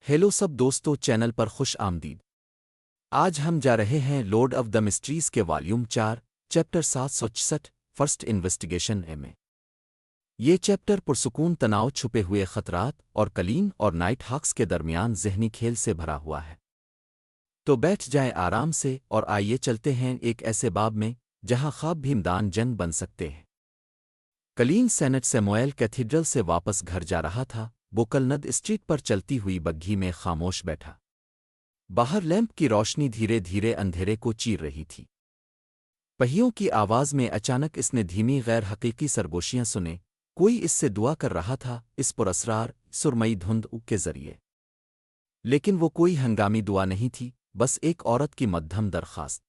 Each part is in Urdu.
ہیلو سب دوستو چینل پر خوش آمدید۔ آج ہم جا رہے ہیں لارڈ آف دا مسٹریز کے والیوم 4 چیپٹر 766 فرسٹ انویسٹیگیشن میں۔ یہ چیپٹر پرسکون تناؤ، چھپے ہوئے خطرات اور کلین اور نائٹ ہاکس کے درمیان ذہنی کھیل سے بھرا ہوا ہے۔ تو بیٹھ جائیں آرام سے اور آئیے چلتے ہیں ایک ایسے باب میں جہاں خواب بھی میدان جنگ بن سکتے ہیں۔ کلین سینٹ سیموئل کیتھیڈرل سے واپس گھر جا رہا تھا۔ بوکلند اسٹریٹ پر چلتی ہوئی بگھی میں خاموش بیٹھا۔ باہر لیمپ کی روشنی دھیرے دھیرے اندھیرے کو چیر رہی تھی۔ پہیوں کی آواز میں اچانک اس نے دھیمی غیر حقیقی سرگوشیاں سنے۔ کوئی اس سے دعا کر رہا تھا، اس پراسرار سرمئی دھند کے ذریعے۔ لیکن وہ کوئی ہنگامی دعا نہیں تھی، بس ایک عورت کی مدھم درخواست۔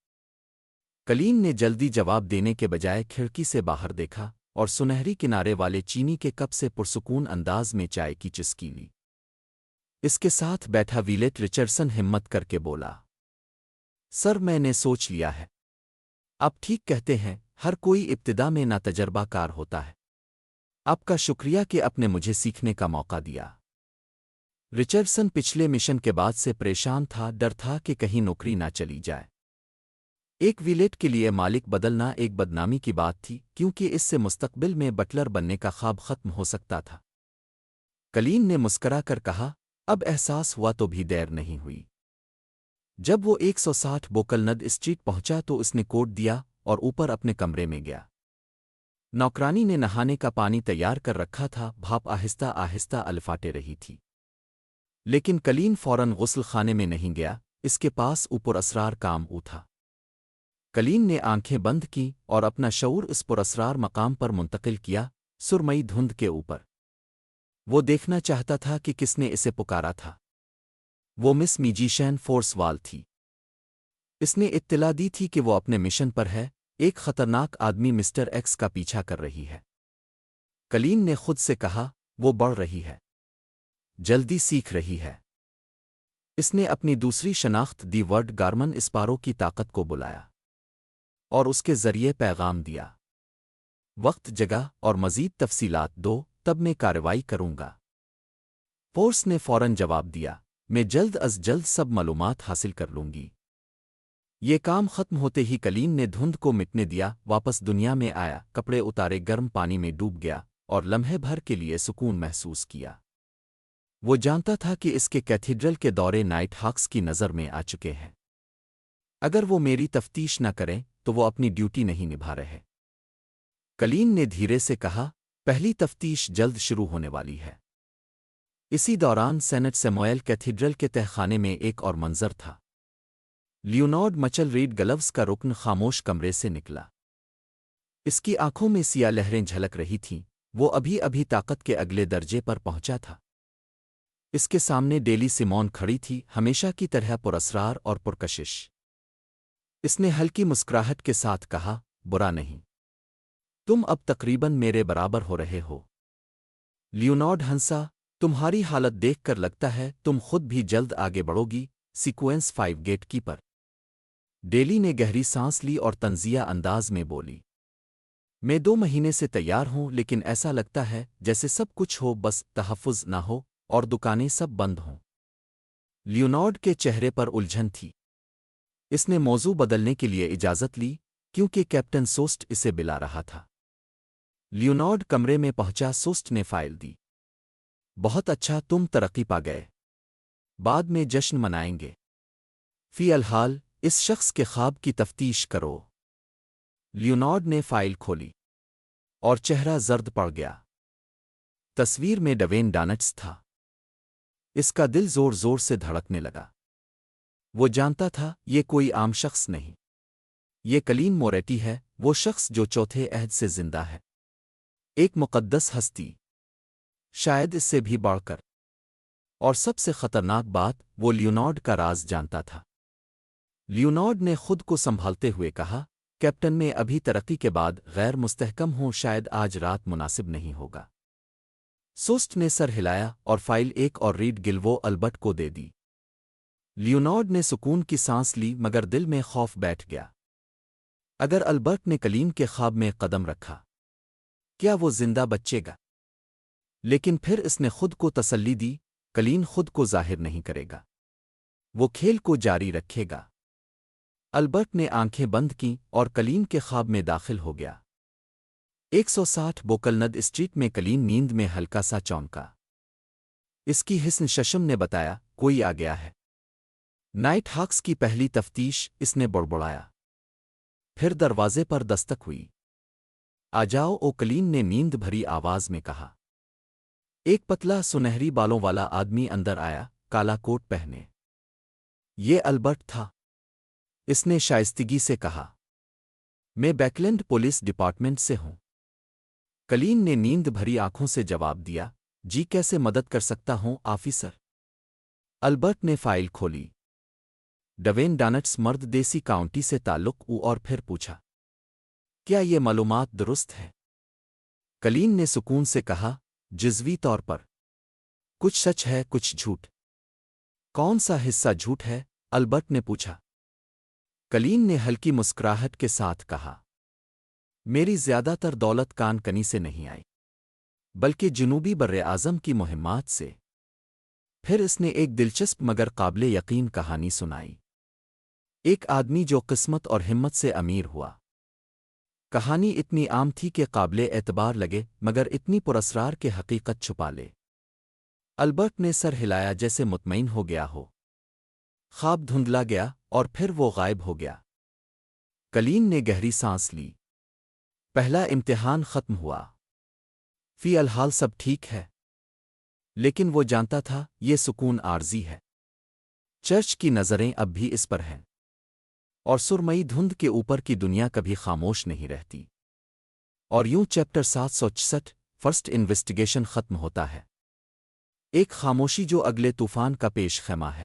کلین نے جلدی جواب دینے کے بجائے کھڑکی سے باہر دیکھا اور سنہری کنارے والے چینی کے کپ سے پرسکون انداز میں چائے کی چسکی لی۔ اس کے ساتھ بیٹھا ویلیٹ رچرڈسن ہمت کر کے بولا، سر میں نے سوچ لیا ہے۔ آپ ٹھیک کہتے ہیں، ہر کوئی ابتدا میں ناتجربہ کار ہوتا ہے۔ آپ کا شکریہ کہ آپ نے مجھے سیکھنے کا موقع دیا۔ رچرڈسن پچھلے مشن کے بعد سے پریشان تھا، ڈر تھا کہ کہیں نوکری نہ چلی جائے۔ ایک ویلیٹ کے لیے مالک بدلنا ایک بدنامی کی بات تھی، کیونکہ اس سے مستقبل میں بٹلر بننے کا خواب ختم ہو سکتا تھا۔ کلین نے مسکرا کر کہا، اب احساس ہوا تو بھی دیر نہیں ہوئی۔ جب وہ 160 بوکلند اسٹریٹ پہنچا تو اس نے کوٹ دیا اور اوپر اپنے کمرے میں گیا۔ نوکرانی نے نہانے کا پانی تیار کر رکھا تھا، بھاپ آہستہ آہستہ الفاٹے رہی تھی۔ لیکن کلین فوراً غسل خانے میں نہیں گیا، اس کے پاس اوپر اسرار کام تھا۔ کلین نے آنکھیں بند کی اور اپنا شعور اس پراسرار مقام پر منتقل کیا، سرمئی دھند کے اوپر۔ وہ دیکھنا چاہتا تھا کہ کس نے اسے پکارا تھا۔ وہ مس میجیشین فورس وال تھی۔ اس نے اطلاع دی تھی کہ وہ اپنے مشن پر ہے، ایک خطرناک آدمی مسٹر ایکس کا پیچھا کر رہی ہے۔ کلین نے خود سے کہا، وہ بڑھ رہی ہے، جلدی سیکھ رہی ہے۔ اس نے اپنی دوسری شناخت دی ورڈ گارمن اسپارو کی طاقت کو بلایا اور اس کے ذریعے پیغام دیا، وقت، جگہ اور مزید تفصیلات دو، تب میں کارروائی کروں گا۔ فورس نے فوراً جواب دیا، میں جلد از جلد سب معلومات حاصل کر لوں گی۔ یہ کام ختم ہوتے ہی کلین نے دھند کو مٹنے دیا، واپس دنیا میں آیا، کپڑے اتارے، گرم پانی میں ڈوب گیا اور لمحے بھر کے لیے سکون محسوس کیا۔ وہ جانتا تھا کہ اس کے کیتھیڈرل کے دورے نائٹ ہاکس کی نظر میں آ چکے ہیں۔ اگر وہ میری تفتیش نہ کریں تو وہ اپنی ڈیوٹی نہیں نبھا رہے۔ کلین نے دھیرے سے کہا، پہلی تفتیش جلد شروع ہونے والی ہے۔ اسی دوران سینٹ سیموئل کیتھیڈرل کے تہخانے میں ایک اور منظر تھا۔ لیونارڈ مچل ریڈ گلوز کا رکن خاموش کمرے سے نکلا۔ اس کی آنکھوں میں سیاہ لہریں جھلک رہی تھیں، وہ ابھی ابھی طاقت کے اگلے درجے پر پہنچا تھا۔ اس کے سامنے ڈیلی سیمون کھڑی تھی، ہمیشہ کی طرح پراسرار اور پرکشش۔ اس نے ہلکی مسکراہٹ کے ساتھ کہا، برا نہیں، تم اب تقریباً میرے برابر ہو رہے ہو۔ لیونارڈ ہنسا، تمہاری حالت دیکھ کر لگتا ہے تم خود بھی جلد آگے بڑھو گی۔ Sequence 5 gate keeper. ڈیلی نے گہری سانس لی اور طنزیہ انداز میں بولی، میں 2 مہینے سے تیار ہوں، لیکن ایسا لگتا ہے جیسے سب کچھ ہو، بس تحفظ نہ ہو اور دکانیں سب بند ہوں۔ لیونارڈ کے چہرے پر الجھن تھی۔ اس نے موضوع بدلنے کے لیے اجازت لی، کیونکہ کیپٹن سوسٹ اسے بلا رہا تھا۔ لیونارڈ کمرے میں پہنچا، سوسٹ نے فائل دی۔ بہت اچھا، تم ترقی پا گئے، بعد میں جشن منائیں گے۔ فی الحال اس شخص کے خواب کی تفتیش کرو۔ لیونارڈ نے فائل کھولی اور چہرہ زرد پڑ گیا۔ تصویر میں ڈوین ڈانٹس تھا۔ اس کا دل زور زور سے دھڑکنے لگا۔ وہ جانتا تھا یہ کوئی عام شخص نہیں، یہ کلین موریٹی ہے، وہ شخص جو چوتھے عہد سے زندہ ہے، ایک مقدس ہستی، شاید اس سے بھی بڑھ کر۔ اور سب سے خطرناک بات، وہ لیونارڈ کا راز جانتا تھا۔ لیونارڈ نے خود کو سنبھالتے ہوئے کہا، کیپٹن میں ابھی ترقی کے بعد غیر مستحکم ہوں، شاید آج رات مناسب نہیں ہوگا۔ سوسٹ نے سر ہلایا اور فائل ایک اور ریڈ گلوو البرٹ کو دے دی۔ لیونارڈ نے سکون کی سانس لی، مگر دل میں خوف بیٹھ گیا۔ اگر البرٹ نے کلین کے خواب میں قدم رکھا، کیا وہ زندہ بچے گا؟ لیکن پھر اس نے خود کو تسلی دی، کلین خود کو ظاہر نہیں کرے گا، وہ کھیل کو جاری رکھے گا۔ البرٹ نے آنکھیں بند کیں اور کلین کے خواب میں داخل ہو گیا۔ 160 بوکلند اسٹریٹ میں کلین نیند میں ہلکا سا چونکا۔ اس کی حسن ششم نے بتایا کوئی آ گیا ہے۔ نائٹ ہاکس کی پہلی تفتیش، اس نے بڑبڑایا۔ پھر دروازے پر دستک ہوئی۔ آ جاؤ، او کلین نے نیند بھری آواز میں کہا۔ ایک پتلا سنہری بالوں والا آدمی اندر آیا، کالا کوٹ پہنے۔ یہ البرٹ تھا۔ اس نے شائستگی سے کہا، میں بیکلینڈ پولیس ڈپارٹمنٹ سے ہوں۔ کلین نے نیند بھری آنکھوں سے جواب دیا، جی کیسے مدد کر سکتا ہوں آفیسر؟ البرٹ نے فائل کھولی۔ ڈوین ڈانٹس مرد دیسی کاؤنٹی سے تعلق اور پھر پوچھا، کیا یہ معلومات درست ہے؟ کلین نے سکون سے کہا، جزوی طور پر۔ کچھ سچ ہے کچھ جھوٹ۔ کون سا حصہ جھوٹ ہے؟ البرٹ نے پوچھا۔ کلین نے ہلکی مسکراہٹ کے ساتھ کہا، میری زیادہ تر دولت کان کنی سے نہیں آئی، بلکہ جنوبی براعظم کی مہمات سے۔ پھر اس نے ایک دلچسپ مگر قابل یقین کہانی سنائی۔ ایک آدمی جو قسمت اور ہمت سے امیر ہوا۔ کہانی اتنی عام تھی کہ قابل اعتبار لگے مگر اتنی پراسرار کہ حقیقت چھپا لے۔ البرٹ نے سر ہلایا جیسے مطمئن ہو گیا ہو۔ خواب دھندلا گیا اور پھر وہ غائب ہو گیا۔ کلین نے گہری سانس لی۔ پہلا امتحان ختم ہوا۔ فی الحال سب ٹھیک ہے، لیکن وہ جانتا تھا یہ سکون عارضی ہے۔ چرچ کی نظریں اب بھی اس پر ہیں، اور سرمئی دھند کے اوپر کی دنیا کبھی خاموش نہیں رہتی۔ اور یوں چیپٹر 766 فرسٹ انویسٹیگیشن ختم ہوتا ہے۔ ایک خاموشی جو اگلے طوفان کا پیش خیمہ ہے،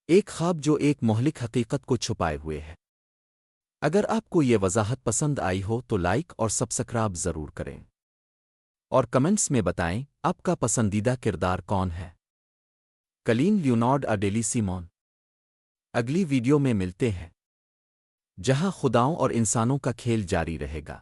ایک خواب جو ایک مہلک حقیقت کو چھپائے ہوئے ہے۔ اگر آپ کو یہ وضاحت پسند آئی ہو تو لائک اور سبسکرائب ضرور کریں، اور کمنٹس میں بتائیں آپ کا پسندیدہ کردار کون ہے۔ کلین لیونارڈ اڈیلی سیمون۔ اگلی ویڈیو میں ملتے ہیں، جہاں خداؤں اور انسانوں کا کھیل جاری رہے گا۔